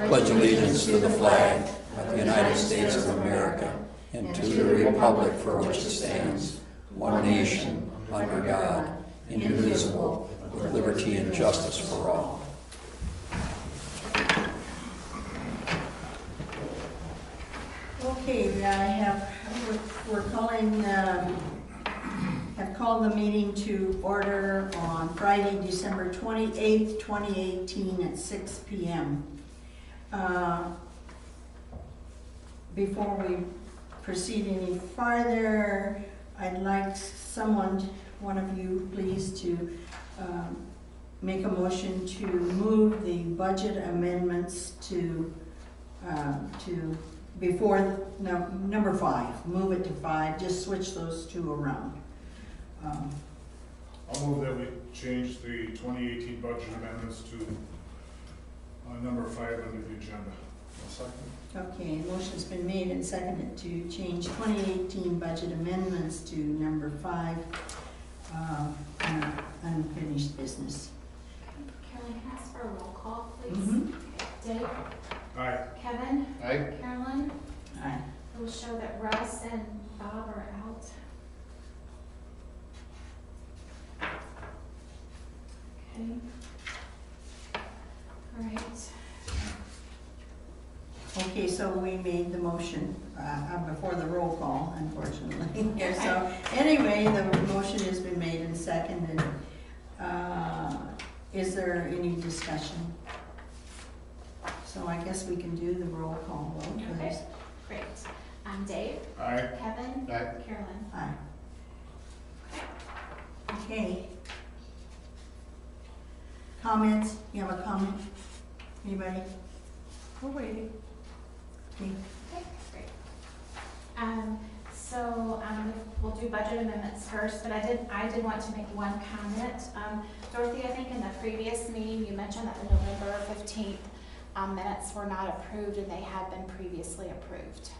pledge allegiance to the flag of the United States of America and to the republic for which it stands, one nation, under God, indivisible, with liberty and justice for all. Okay, we're calling, have called the meeting to order on Friday, December 28th, 2018 at 6 p.m. Before we proceed any farther, I'd like one of you please, to make a motion to move the budget amendments to before number 5. Move it to 5. Just switch those two around. I'll move that we change the 2018 budget amendments to number 5 under the agenda. A second. Okay, motion's been made and seconded to change 2018 budget amendments to number 5, unfinished business. Carolyn, can I ask for a roll call, please? Mm-hmm. Dave? Aye. Kevin? Aye. Carolyn? Aye. It will show that Russ and Bob are out. Okay. All right. Okay, so we made the motion before the roll call, unfortunately. Here. So anyway, the motion has been made and seconded. Is there any discussion? So I guess we can do the roll call vote. Okay, great. Dave? Aye. Kevin? Aye. Carolyn? Aye. Okay. Comments? You have a comment? Anybody? We're waiting. Okay. Okay, great. So we'll do budget amendments first, but I did want to make one comment. Dorothy, I think in the previous meeting you mentioned that the November 15th minutes were not approved, and they had been previously approved.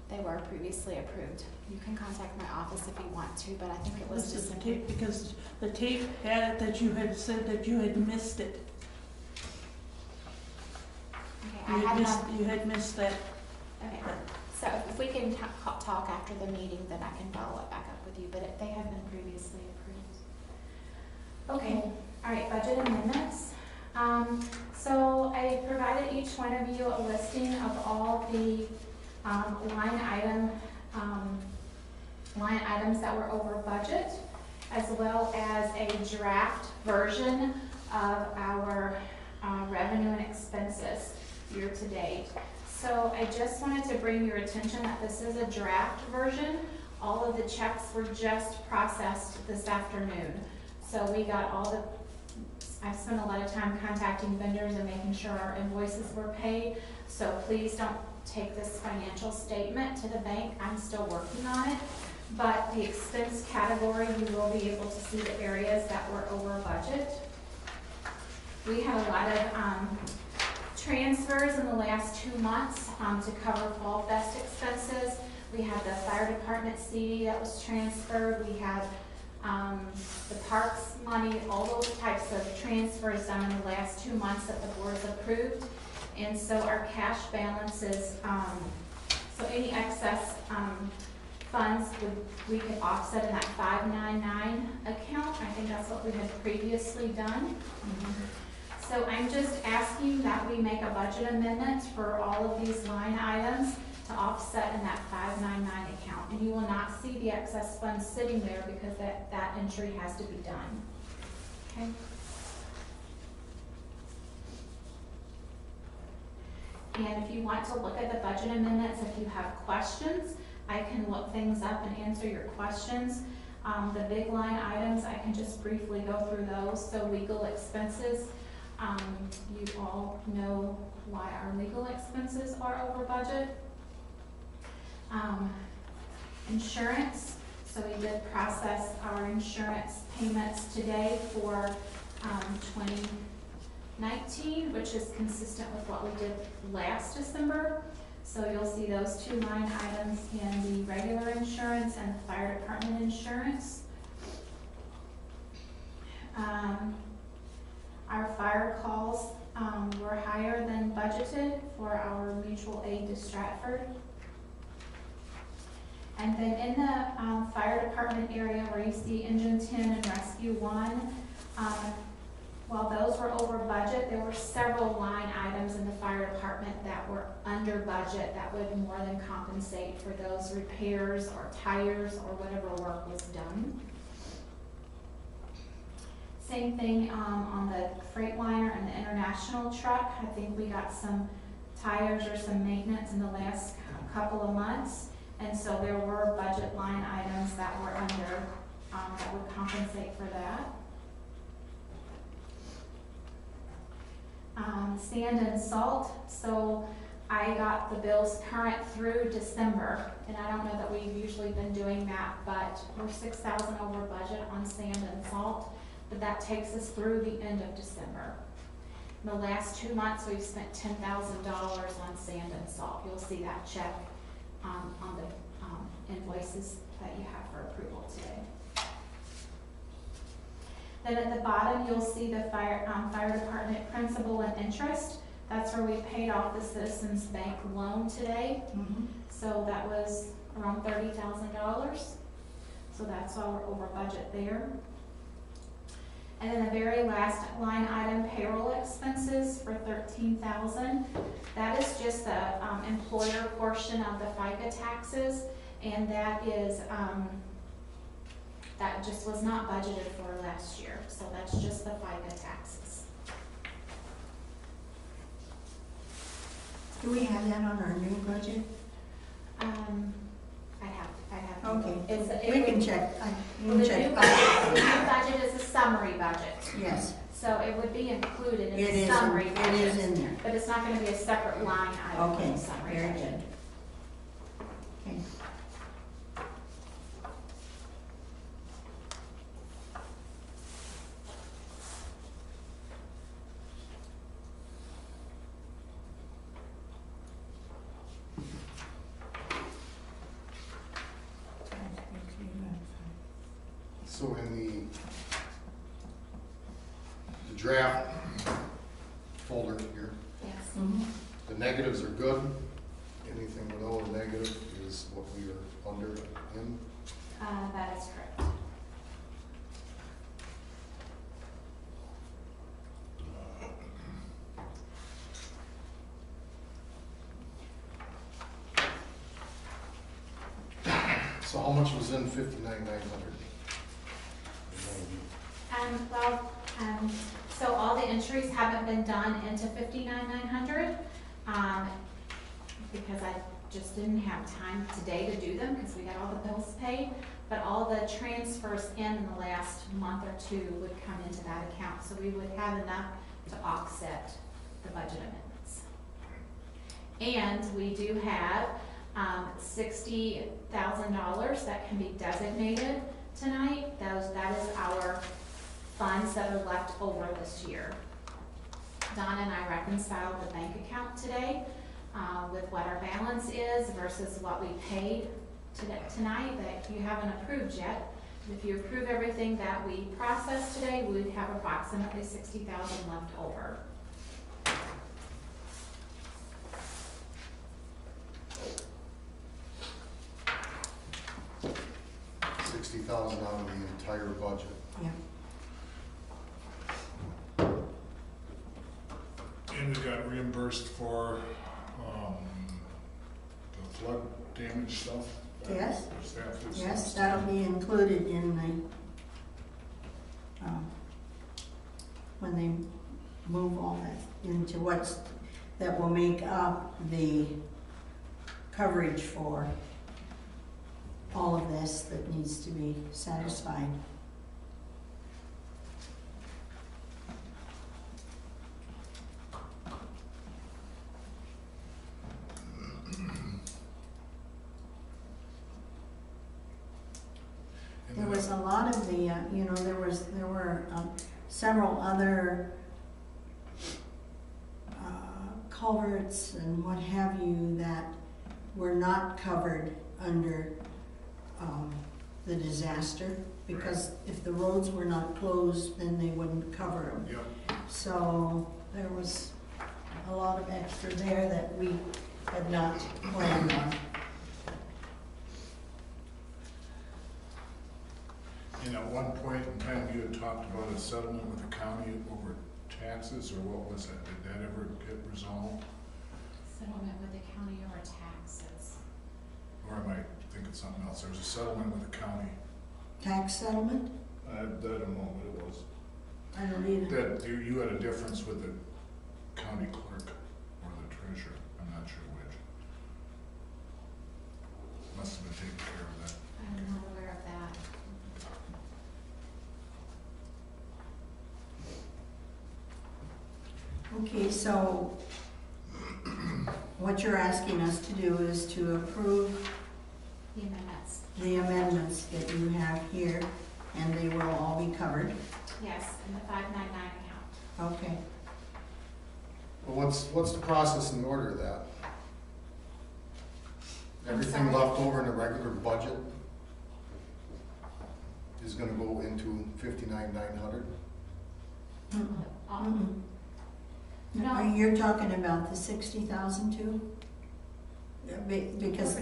They were previously approved. You can contact my office if you want to, but I think it was just the tape, because the tape had it that you had said that you had missed it. Okay, You had missed that. Okay, so if we can talk after the meeting, then I can follow it back up with you, but they have been previously approved. Okay, all right, budget amendments. So I provided each one of you a listing of all the line items that were over budget, as well as a draft version of our revenue and expenses year to date. So I just wanted to bring your attention that this is a draft version. All of the checks were just processed this afternoon. So we got I've spent a lot of time contacting vendors and making sure our invoices were paid. So please don't take this financial statement to the bank. I'm still working on it. But the expense category, you will be able to see the areas that were over budget. We had a lot of transfers in the last 2 months to cover Fall Fest expenses. We had the fire department CD that was transferred. We had the parks money, all those types of transfers done in the last 2 months that the board's approved. And so our cash balances, so any excess funds we could offset in that 599 account. I think that's what we had previously done. So I'm just asking that we make a budget amendment for all of these line items to offset in that 599 account. And you will not see the excess funds sitting there because that entry has to be done. Okay. And if you want to look at the budget amendments, if you have questions, I can look things up and answer your questions. The big line items, I can just briefly go through those. So legal expenses, you all know why our legal expenses are over budget. Insurance, so we did process our insurance payments today for 2019, which is consistent with what we did last December. So you'll see those two line items in the regular insurance and the fire department insurance. Our fire calls were higher than for our mutual aid to Stratford. And then in the fire department area where you see engine 10 and rescue 1, while those were over budget, there were several line items in the fire department that were under budget that would more than compensate for those repairs or tires or whatever work was done. Same thing on the Freightliner and the international truck. I think we got some tires or some maintenance in the last couple of months. And so there were budget line items that were under, that would compensate for that. Sand and salt, so I got the bills current through December, and I don't know that we've usually been doing that, but we're $6,000 over budget on sand and salt, but that takes us through the end of December. In the last 2 months, we've spent $10,000 on sand and salt. You'll see that check on the invoices that you have for approval today. Then at the bottom, you'll see the fire department principal and interest. That's where we paid off the Citizens Bank loan today. Mhm. So that was around $30,000. So that's why we're over budget there. And then the very last line item, payroll expenses for $13,000. That is just the employer portion of the FICA taxes, and that is that just was not budgeted for last year. So that's just the FICA taxes. Do we have that on our new budget? I have. Okay, we can check. We Well, can the check. new budget is a summary budget. Yes, So it would be included in it the is, summary it budget. is in there. But it's not gonna be a separate line item in Okay, the summary very budget. good. Okay. So in the draft folder here, Yes. Mhm. the negatives are good. Anything below a negative is what we are under in. That is correct. So how much was in 59,900? So all the entries haven't been done into 59,900, because I just didn't have time today to do them because we got all the bills paid. But all the transfers in the last month or two would come into that account, so we would have enough to offset the budget amendments. And we do have $60,000 that can be designated tonight. That is our funds that are left over this year. Donna and I reconciled the bank account today with what our balance is versus what we paid tonight that you haven't approved yet. If you approve everything that we processed today, we would have approximately $60,000 left over. $60,000 out of the entire budget. Yeah. And we got reimbursed for, the flood damage stuff. Yes. Staff did Yes, some that'll be included in the, when they move all that into that will make up the coverage for all of this that needs to be satisfied. There was a lot of the, there were several other culverts and what have you that were not covered under the disaster, because if the roads were not closed, then they wouldn't cover them. Yep. So there was a lot of extra there that we had not planned on. And at one point in time, you had talked about a settlement with the county over taxes, or what was that? Did that ever get resolved? Settlement with the county over taxes. Or am I thinking something else? There was a settlement with the county. Tax settlement? I don't know what it was. I don't either. That you had a difference with the county clerk or the treasurer. I'm not sure which. Must have been taken care of that. I'm not aware of that. Okay, so what you're asking us to do is to approve The amendments. the amendments that you have here, and they will all be covered. Yes, in the 599 account. Okay. Well, what's the process in order of that? Everything sorry? left over in the regular budget is gonna go into 59,900? No. You're talking about the 60,000 too? Yeah, because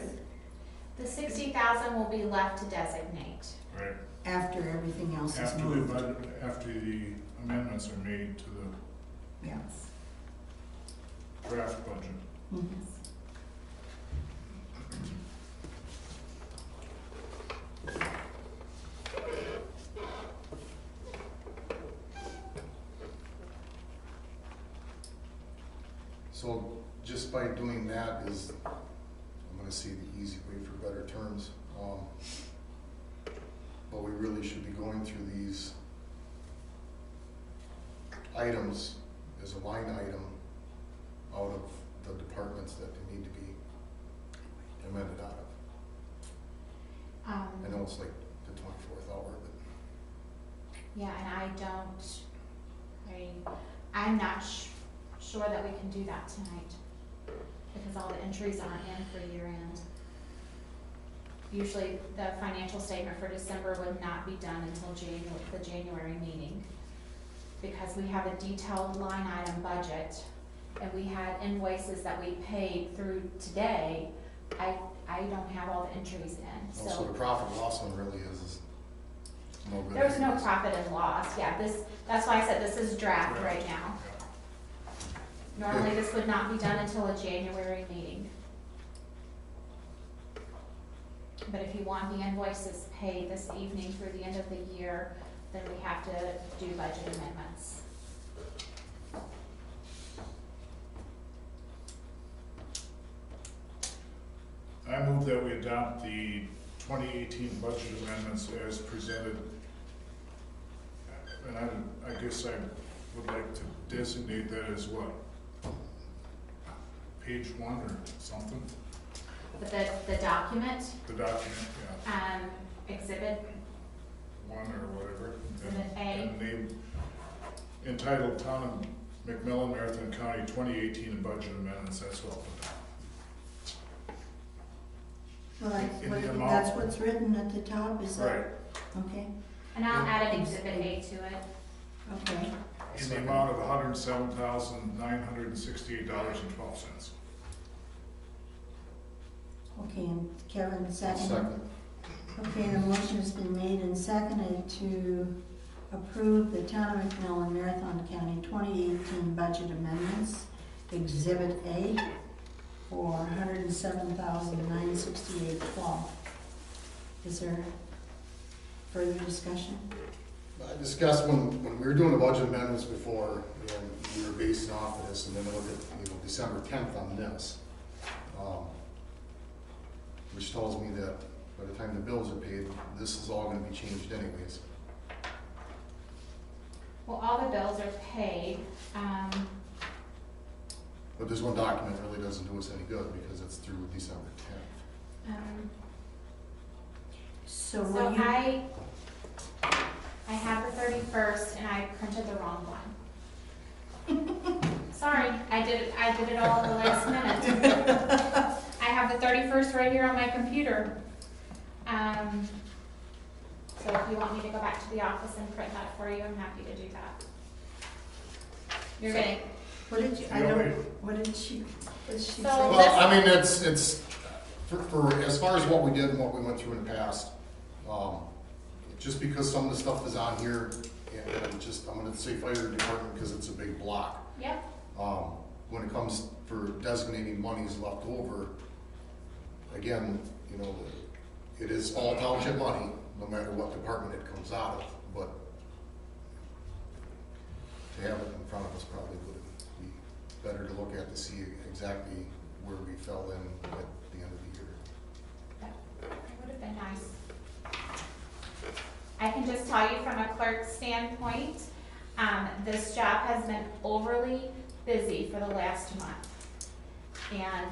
The 60,000 will be left to designate. Right. after everything else is After the moved. after the amendments are made to the Yeah. draft budget. Mhm. So just by doing that is, I'm gonna say the easy way for better terms. But we really should be going through these items as a line item out of the departments that they need to be amended out of. I know it's like the 24th hour, but Yeah, and I'm not sure that we can do that tonight because all the entries aren't in for year end. Usually the financial statement for December would not be done until the January meeting because we have a detailed line item budget and we had invoices that we paid through today. I don't have all the entries in, also the profit and loss one really is no good. There's no profit and loss, yeah, that's why I said this is draft right now. Normally, this would not be done until a January meeting. But if you want the invoices paid this evening through the end of the year, then we have to do budget amendments. I move that we adopt the 2018 budget amendments as presented. And I guess I would like to designate that as what? Page 1 or something? The document, The document, yeah, exhibit 1 or whatever. Exhibit A. And name entitled Town of McMillan, Marathon County 2018 Budget Amendments, that's what I'll put down. Well, In the amount- that's what's written at the top, is that? Right, Okay, and I'll add an exhibit A to it. okay. in the amount of $107,968.12. Okay, and Kevin, second? Second. Okay, the motion has been made and seconded to approve the Town of McMillan Marathon County 2018 budget amendments, Exhibit A, for $107,968.12. Is there further discussion? I discussed when we were doing the budget amendments before, and we were basing off of this, and then I look at, December 10th on this. Which tells me that by the time the bills are paid, this is all gonna be changed anyways. Well, all the bills are paid, But this one document really doesn't do us any good because it's through December 10th. So So will you, I have the 31st and I printed the wrong one. Sorry, I did it all at the last minute. I have the 31st right here on my computer. So if you want me to go back to the office and print that for you, I'm happy to do that. You're gonna, What did you, I don't, what did she So say? Well, I mean, it's, for, as far as what we did and what we went through in the past, just because some of the stuff is on here, and just, I'm gonna say fire department because it's a big block. Yep, When it comes for designating monies left over, again, you know, it is all township money, no matter what department it comes out of, but to have it in front of us probably would be better to look at to see exactly where we fell in at the end of the year. that would have been nice. I can just tell you from a clerk's standpoint, this job has been overly busy for the last month. And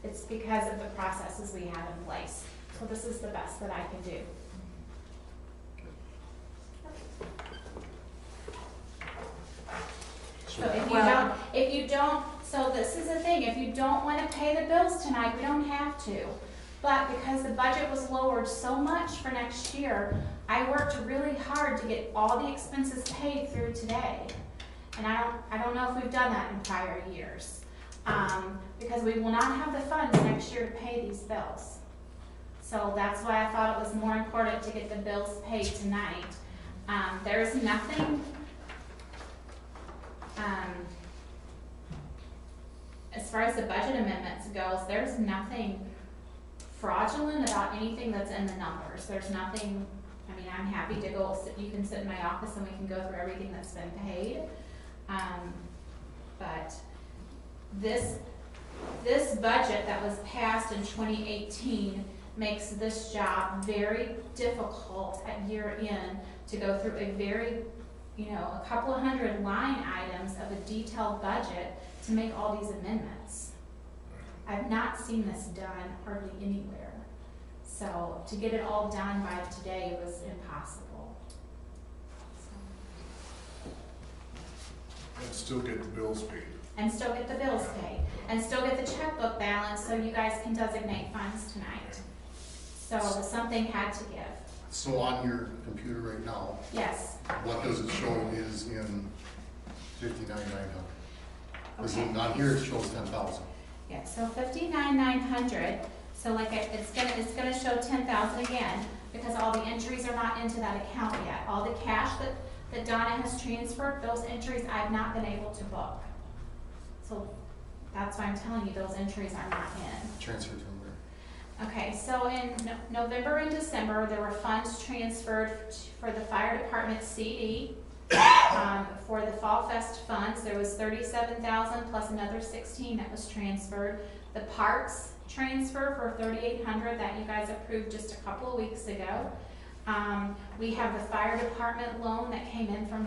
it's because of the processes we have in place. So this is the best that I can do. So if you don't, so this is the thing, if you don't want to pay the bills tonight, we don't have to. But because the budget was lowered so much for next year, I worked really hard to get all the expenses paid through today. And I don't know if we've done that in prior years. Because we will not have the funds next year to pay these bills. So that's why I thought it was more important to get the bills paid tonight. There is nothing, as far as the budget amendments goes, there's nothing fraudulent about anything that's in the numbers. There's nothing, I mean, I'm happy to go, you can sit in my office and we can go through everything that's been paid. But this budget that was passed in 2018 makes this job very difficult at year end to go through a very, you know, a couple of hundred line items of a detailed budget to make all these amendments. I've not seen this done hardly anywhere. So to get it all done by today was impossible. And still get the bills paid. And still get the bills paid, and still get the checkbook balance so you guys can designate funds tonight. So something had to give. So on your computer right now, Yes. what does it show is in 59,900? Because Okay. on here it shows 10,000. Yeah, so 59,900, so like it's gonna show 10,000 again, because all the entries are not into that account yet. All the cash that Donna has transferred, those entries I've not been able to book. So that's why I'm telling you, those entries are not in. Transfer to them. Okay, so in November and December, there were funds transferred for the fire department CD. For the Fall Fest funds, there was 37,000 plus another 16 that was transferred. The parks transfer for 3,800 that you guys approved just a couple of weeks ago. We have the fire department loan that came in from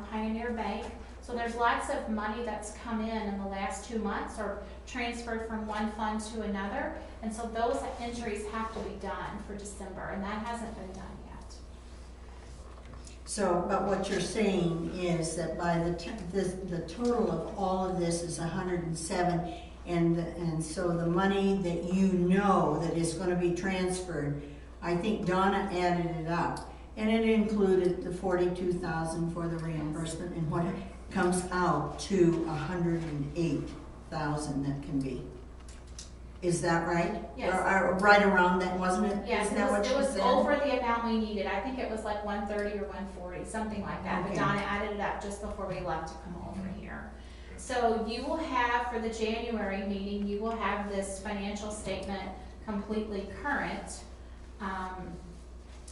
Pioneer Bank. So there's lots of money that's come in the last 2 months or transferred from one fund to another. And so those entries have to be done for December, and that hasn't been done yet. So, but what you're saying is that by the total of all of this is 107, and so the money that you know that is going to be transferred, I think Donna added it up, and it included the 42,000 for the reimbursement, and what comes out to 108,000 that can be. Is that right? Yes. Or right around that, wasn't it? Yes, Isn't that what it she was said? over the amount we needed. I think it was like 130 or 140, something like that. But Okay. Donna added it up just before we left to come over here. So you will have, for the January meeting, you will have this financial statement completely current.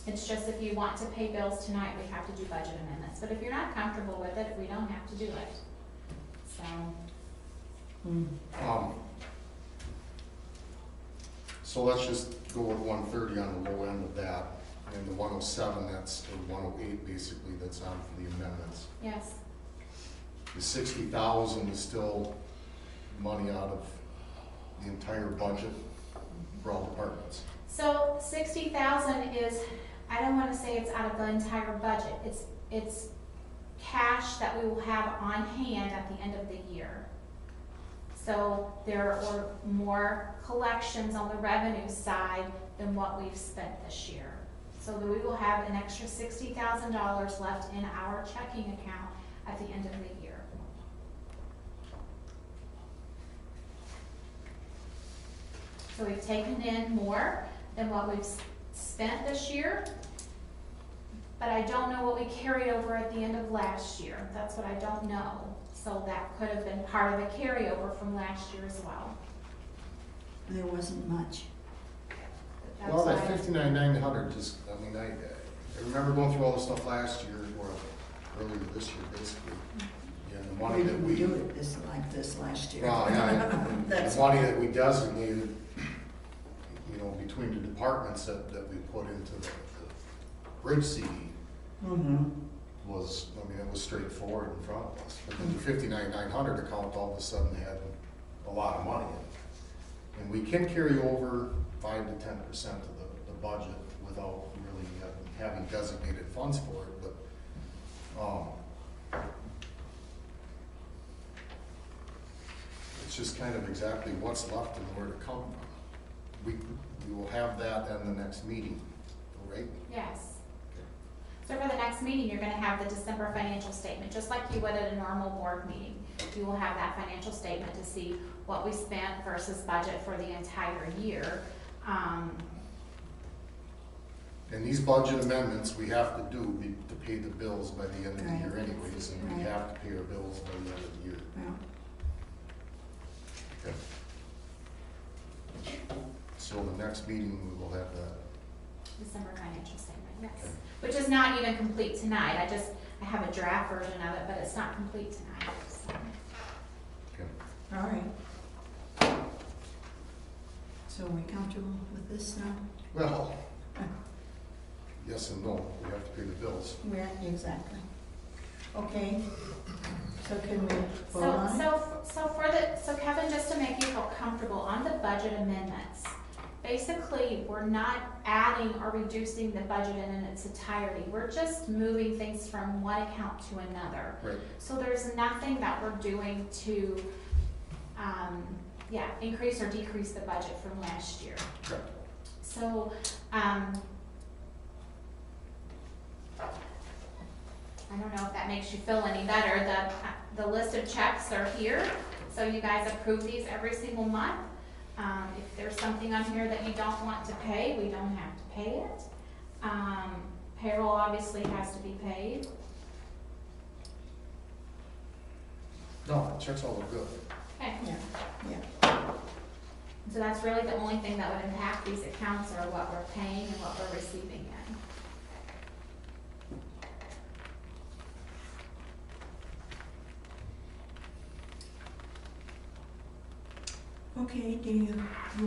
It's just if you want to pay bills tonight, we have to do budget amendments. But if you're not comfortable with it, we don't have to do it. So, So let's just go with 130 on the low end of that, and the 107, that's, or 108 basically, that's on for the amendments. yes. The 60,000 is still money out of the entire budget for all departments. So 60,000 is, I don't want to say it's out of the entire budget. It's cash that we will have on hand at the end of the year. So there are more collections on the revenue side than what we've spent this year. So that we will have an extra $60,000 left in our checking account at the end of the year. So we've taken in more than what we've spent this year, but I don't know what we carried over at the end of last year. That's what I don't know. So that could have been part of the carryover from last year as well. There wasn't much. That's Well, that why- 59,900 just, I mean, I remember going through all this stuff last year, or earlier this year, basically. And the money We that didn't we, do it like this last year. well, yeah, That's the money that we designated, you know, between the departments that we put into the bridge CD Mhm. was, I mean, it was straightforward in front of us. But then the 59,900 account all of a sudden had a lot of money in it. And we can carry over 5 to 10% of the budget without really having designated funds for it, but, it's just kind of exactly what's left and where to come from. We will have that in the next meeting, right? Yes. So for the next meeting, you're gonna have the December financial statement, just like you would at a normal board meeting. You will have that financial statement to see what we spent versus budget for the entire year. And these budget amendments, we have to do to pay the bills by the end of the Right. year anyways, and we Right. have to pay our bills by the end of the year. Well, Okay. So the next meeting, we will have that. December financial statement, yes. Okay. Which is not even complete tonight. I have a draft version of it, but it's not complete tonight, so. Okay. all right. So are we comfortable with this now? Well, yes and no, we have to pay the bills. Yeah, exactly. Okay, so can we vote So, on it? so Kevin, just to make you feel comfortable, on the budget amendments, basically, we're not adding or reducing the budget in its entirety. We're just moving things from one account to another. Right. So there's nothing that we're doing to, increase or decrease the budget from last year. Correct. So, I don't know if that makes you feel any better. The list of checks are here, so you guys approve these every single month. If there's something on here that you don't want to pay, we don't have to pay it. Payroll obviously has to be paid. No, the checks all look good. Okay, Yeah, yeah. so that's really the only thing that would impact these accounts are what we're paying and what we're receiving in. Okay, do you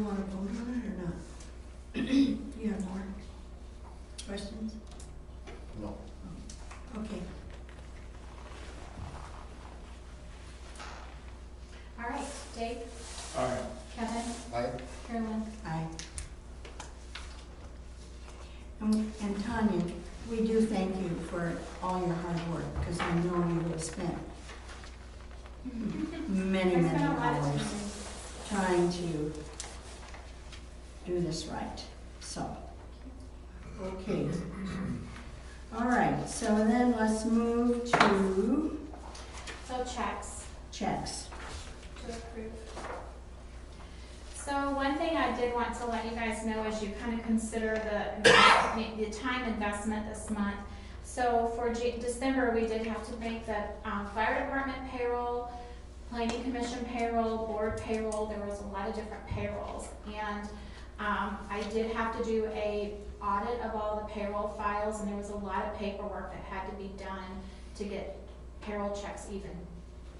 want to vote on it or not? Do you have more questions? No. Okay, All right, Dave, Aye. Kevin, Aye. Carolyn. aye. And Tanya, we do thank you for all your hard work, because I know you have spent many, There's many been a lot of hours time. trying to do this right, so. Okay. All right, so then let's move to So checks. checks. To approve. So one thing I did want to let you guys know as you kind of consider the time investment this month. So for December, we did have to make the fire department payroll, planning commission payroll, board payroll. There was a lot of different payrolls. And I did have to do a audit of all the payroll files, and there was a lot of paperwork that had to be done to get payroll checks even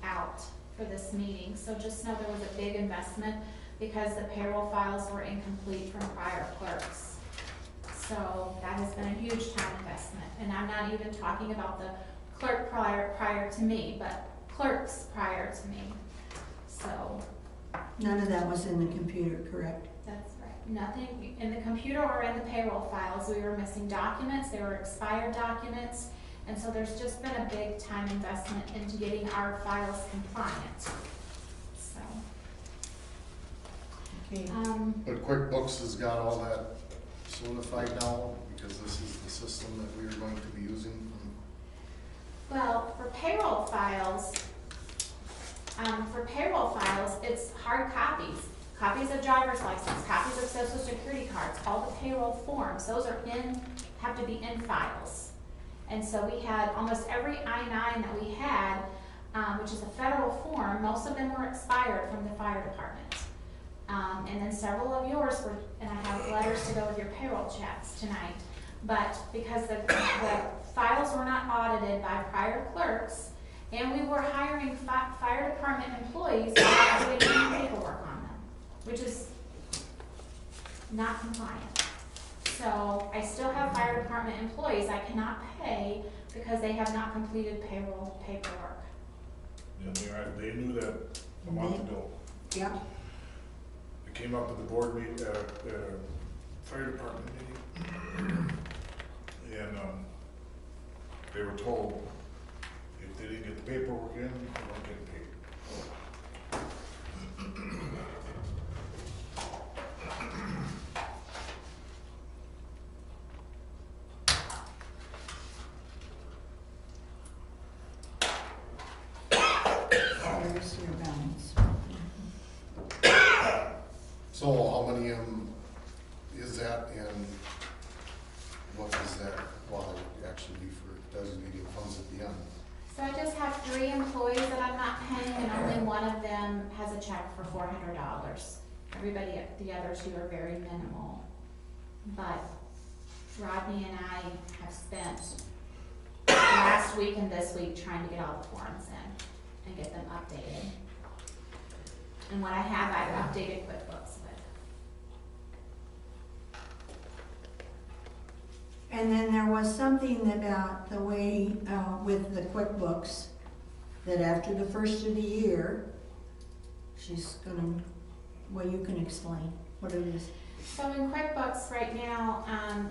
out for this meeting. So just know there was a big investment because the payroll files were incomplete from prior clerks. So that has been a huge time investment. And I'm not even talking about the clerk prior to me, but clerks prior to me. So None of that was in the computer, correct? that's right. Nothing in the computer or in the payroll files. We were missing documents. There were expired documents. And so there's just been a big time investment into getting our files compliant. So, Okay. But QuickBooks has got all that solidified now, because this is the system that we are going to be using. well, for payroll files, it's hard copies. copies of driver's license, copies of social security cards, all the payroll forms, those are have to be in files. And so we had almost every I-9 that we had, which is a federal form, most of them were expired from the fire department. And then several of yours were, and I have letters to go with your payroll checks tonight. But because the files were not audited by prior clerks, and we were hiring fire department employees without doing any paperwork on them, which is not compliant. So I still have fire department employees I cannot pay because they have not completed payroll paperwork. Yeah, they knew that a month ago. Yeah. It came up at the board meeting, fire department meeting. And they were told if they didn't get the paperwork in, they weren't getting paid. Where's your balance? So how many is that, and what is that, well, actually be for designating funds at the end? So I just have 3 employees that I'm not paying, and only one of them has a check for $400. Everybody, the other 2 are very minimal. But Rodney and I have spent last week and this week trying to get all the forms in and get them updated. And what I have, I've updated QuickBooks with. And then there was something about the way, with the QuickBooks, that after the first of the year, she's gonna, well, you can explain what it is. So in QuickBooks right now,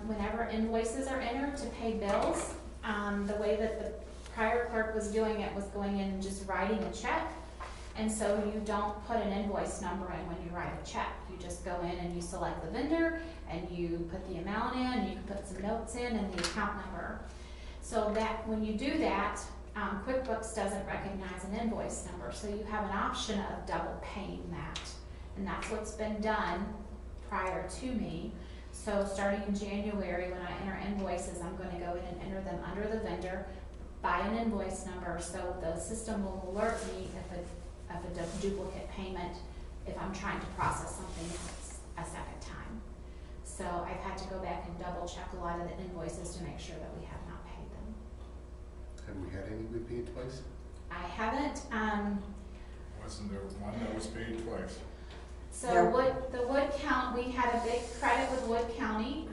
whenever invoices are entered to pay bills, the way that the prior clerk was doing it was going in and just writing a check. And so you don't put an invoice number in when you write a check. You just go in and you select the vendor and you put the amount in, and you can put some notes in and the account number. So that when you do that, QuickBooks doesn't recognize an invoice number. So you have an option of double paying that. And that's what's been done prior to me. So starting in January, when I enter invoices, I'm going to go in and enter them under the vendor by an invoice number, so the system will alert me if a duplicate payment, if I'm trying to process something a second time. So I've had to go back and double check a lot of the invoices to make sure that we have not paid them. Have we had any we paid twice? I haven't, Wasn't there one that was paid twice? so Yeah. the Wood County, we had a big credit with Wood County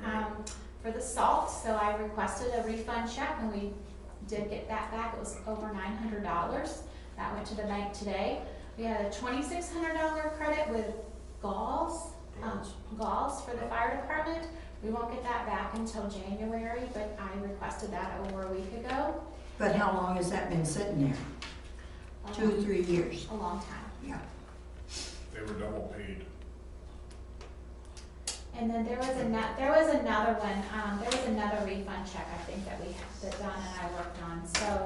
for the salt, so I requested a refund check and we did get that back. It was over $900. That went to the bank today. We had a $2,600 credit with galls for the fire department. We won't get that back until January, but I requested that over a week ago. But how long has that been sitting there? 2 or 3 years? A long time. Yeah. They were double paid. And then there was another one. There was another refund check I think that Donna and I worked on. So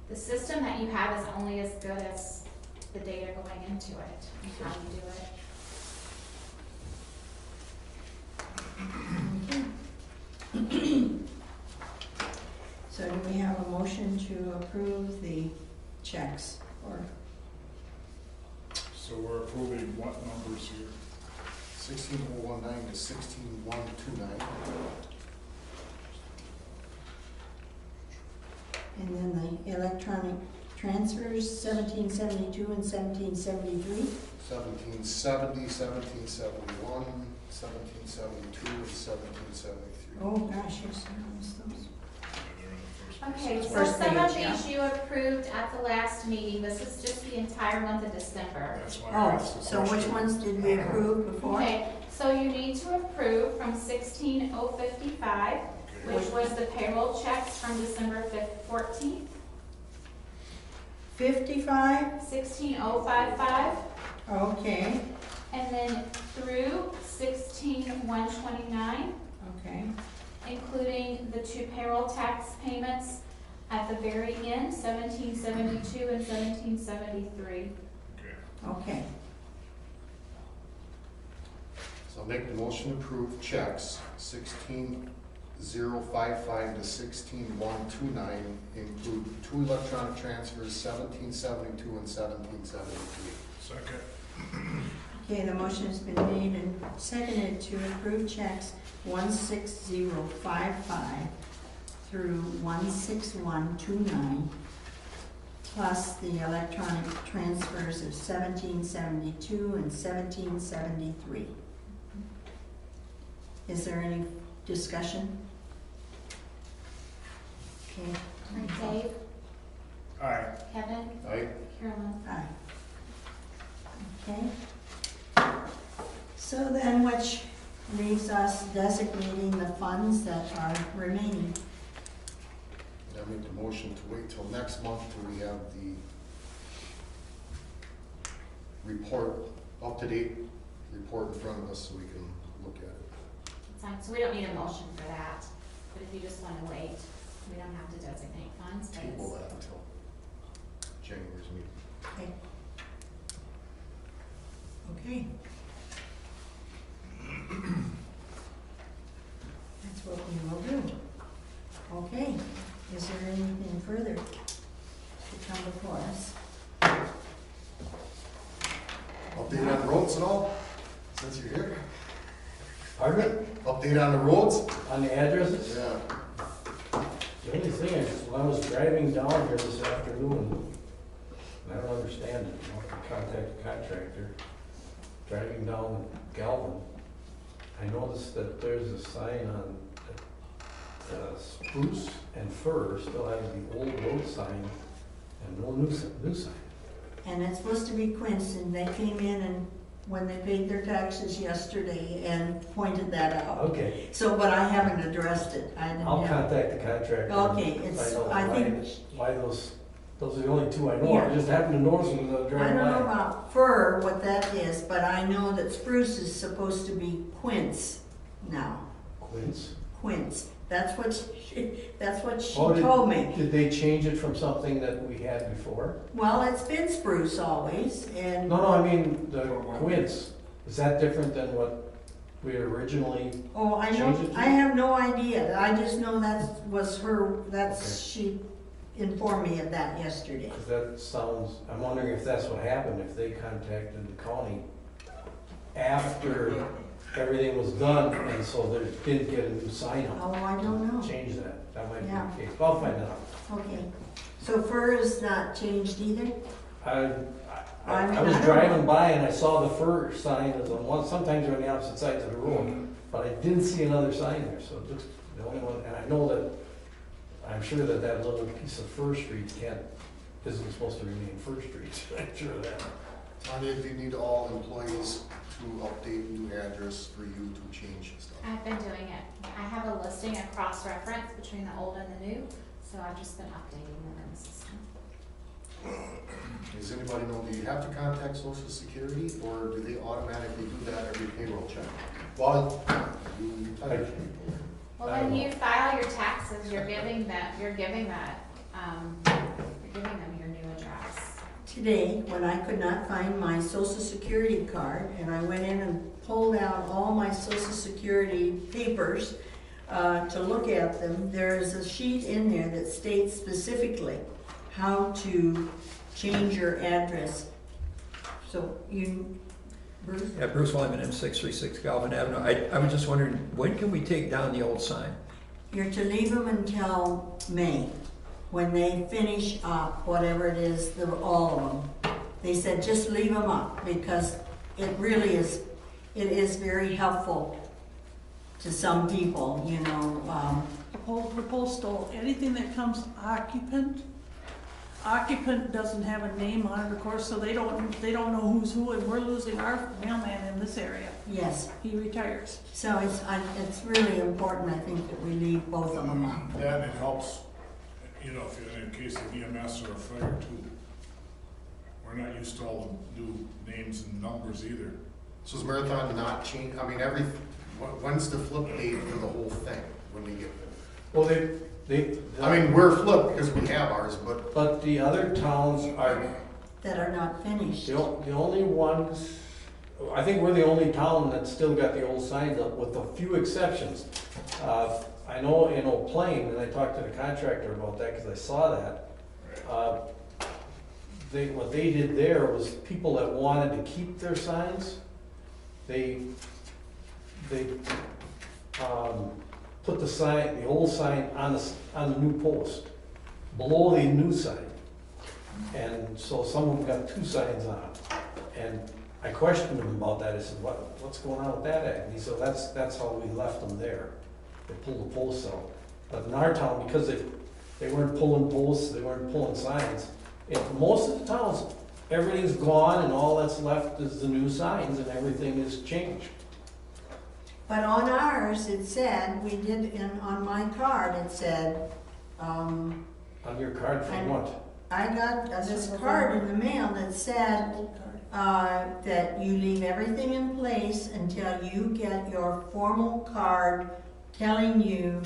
the system that you have is only as good as the data going into it and how you do it. So do we have a motion to approve the checks, or? So we're approving what numbers here? 16019 to 16129. And then the electronic transfers, 1772 and 1773. 1770, 1771, 1772, and 1773. Oh, gosh, yes, I missed those. Okay, so First some of page, these you approved at the last meeting. This is just the entire month of December. That's why I Oh, asked the so which question. ones did we approve before? Okay, so you need to approve from 16055, which was the payroll checks from December 14th. 55, 16055, okay, and then through 16129, okay. including the 2 payroll tax payments at the very end, 1772 and 1773. Okay, So I'll make the motion to approve checks 16,055 to 16,129, include 2 electronic transfers, 1772 and 1773. Second. okay, the motion has been made and seconded to approve checks 16055 through 16129, plus the electronic transfers of 1772 and 1773. Is there any discussion? Okay. Dave, Aye. Kevin, Aye. Carolyn. Aye. Okay. So then, which leaves us designating the funds that are remaining. And I make the motion to wait till next month till we have the report, up-to-date report in front of us so we can look at it. Fine, so we don't need a motion for that, but if you just want to wait, we don't have to designate funds. but Table it's- that until January's meeting. Okay. Okay. That's what we will do. Okay, is there anything further to come before us? Update on the roads at all, since you're here? Pardon? Update on the roads? On the addresses? Yeah. The only thing is, when I was driving down here this afternoon, and I don't understand it, I'll have to contact the contractor, driving down Galvin, I noticed that there's a sign on Spruce and Fir, still has the old road sign, and no new sign. And it's supposed to be Quince, and they came in and when they paid their taxes yesterday and pointed that out. Okay, So, but I haven't addressed it. I didn't I'll have- contact the contractor. Okay, and it's, find out I think, why those are the only two I know. Yeah. I just happened to notice them as I was I driving don't know by. about fir, what that is, but I know that spruce is supposed to be quince now. Quince? Quince. That's what she Oh, told me. Did they change it from something that we had before? Well, it's been spruce always, and. No, I mean, the quince, is that different than what we had originally? Oh, I Change know, it to- I have no idea. I just know that was her, that's, Okay. she informed me of that yesterday. Because that sounds, I'm wondering if that's what happened, if they contacted the county after everything was done, and so they didn't get a new sign Oh, up. I don't know. Change that, that might Yeah. be the case, I'll find that out. Okay. So fir is not changed either? I I mean, was I don't driving know. by and I saw the fir sign as on one, sometimes they're on the opposite sides of the road, but I didn't see another sign there, so just the only one, and I know that, I'm sure that that little piece of Fir Street isn't supposed to remain Fir Street, I'm sure of that. Tanya, do you need all employees to update new address for you to change stuff? I've been doing it. I have a listing, a cross-reference between the old and the new, so I've just been updating them in the system. Does anybody know, do you have to contact Social Security, or do they automatically do that every payroll check? Well, you retire. Well, I when don't you know. file your taxes, you're giving them your new address. Today, when I could not find my social security card, and I went in and pulled out all my social security papers to look at them, there is a sheet in there that states specifically how to change your address. So you, Bruce? Yeah, Bruce Wyman, M636 Galvin Avenue. I was just wondering, when can we take down the old sign? You're to leave them until May, when they finish up whatever it is, all of them. They said just leave them up, because it really is, it is very helpful to some people, you know. The postal, anything that comes occupant doesn't have a name on it, of course, so they don't know who's who, and we're losing our mailman in this area. Yes, He retires. so it's really important, I think, that we leave both of them up. That and it helps, you know, if you're in case of EMS or a fire too. We're not used to all the new names and numbers either. So is Marathon not change, I mean, when's the flip date for the whole thing, when we get there? Well, I mean, we're flipped because we have ours, but but the other towns are that are not finished. The only ones, I think we're the only town that's still got the old signs up, with a few exceptions. I know in Old Plain, and I talked to the contractor about that, because I saw that, what they did there was people that wanted to keep their signs, they put the sign, the old sign on the new post, below the new sign. And so some of them got two signs on it. And I questioned him about that. I said, what's going on with that act? And he said, that's how we left them there. They pulled the posts out. But in our town, because they weren't pulling posts, they weren't pulling signs, in most of the towns, everything's gone and all that's left is the new signs and everything is changed. But on ours, it said, on my card, it said, On your card for And- what? I got this card in the mail that said, that you leave everything in place until you get your formal card telling you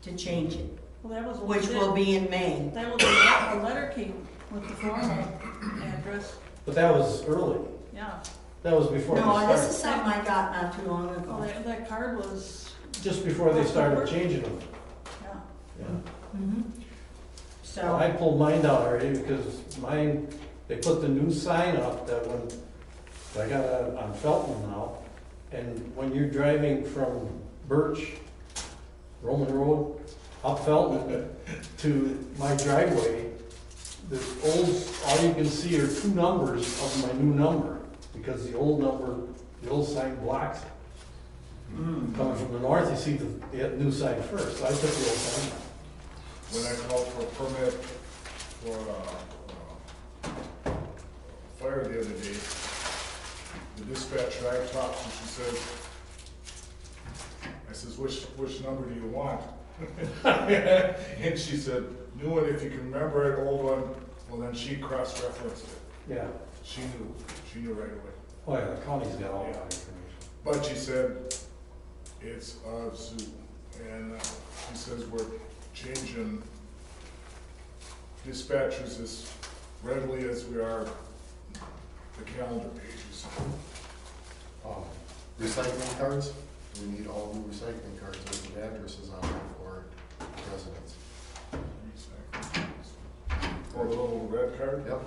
to change it, Well, that was what which we will did. be in May. That was a letter came with the formal address, But that was early. yeah. That was before they No, this is started. something I got not too long Well, ago. that card was, Just before they started changing them. yeah. Yeah. Mhm. Well, I So, pulled mine down already because mine, they put the new sign up that when, I got it on Felton now, and when you're driving from Birch, Roman Road, up Felton to my driveway, the all you can see are two numbers of my new number, because the old number, the old sign blocks it. Coming from the north, you see the new sign first, so I took the old sign out. When I called for a permit for, fire the other day, the dispatcher I talked to, she says, I says, which number do you want? And she said, new one, if you can remember it, old one, well, then she cross-referenced it. Yeah. She knew right away. Oh yeah, the county's got all that information. But she said, it's a zoo, and she says we're changing dispatchers as readily as we are the calendar pages. Recycling cards, we need all new recycling cards with addresses on them for residents. Or the little red card? Yep.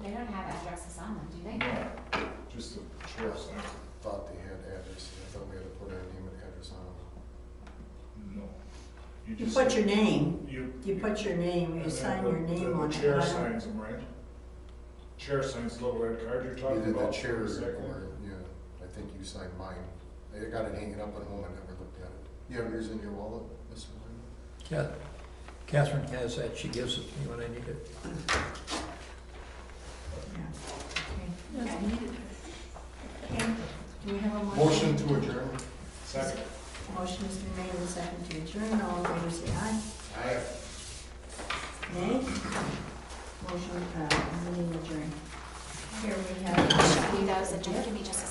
They don't have addresses on them, do they? No, just the sheriff's sign. Thought they had addresses, I thought we had to put our name and address on them. No. you just- put your name, You. you put your name, you and sign then your name on The it. chair I don't- signs them, right? Chair signs the little red card you're talking Either about. the chair for recycling. or, yeah, I think you signed mine. I got it hanging up at home, I never looked at it. You have yours in your wallet, Mr. Wyman? Catherine has that, she gives it to me when I need it. Yeah. That's needed. Okay. Do we have a Motion to adjourn. Second. Motion has been made and seconded to adjourn. All in favor, say aye. Aye. Nay? Motion, meeting adjourned. Here we have. Show you those, and just give me just a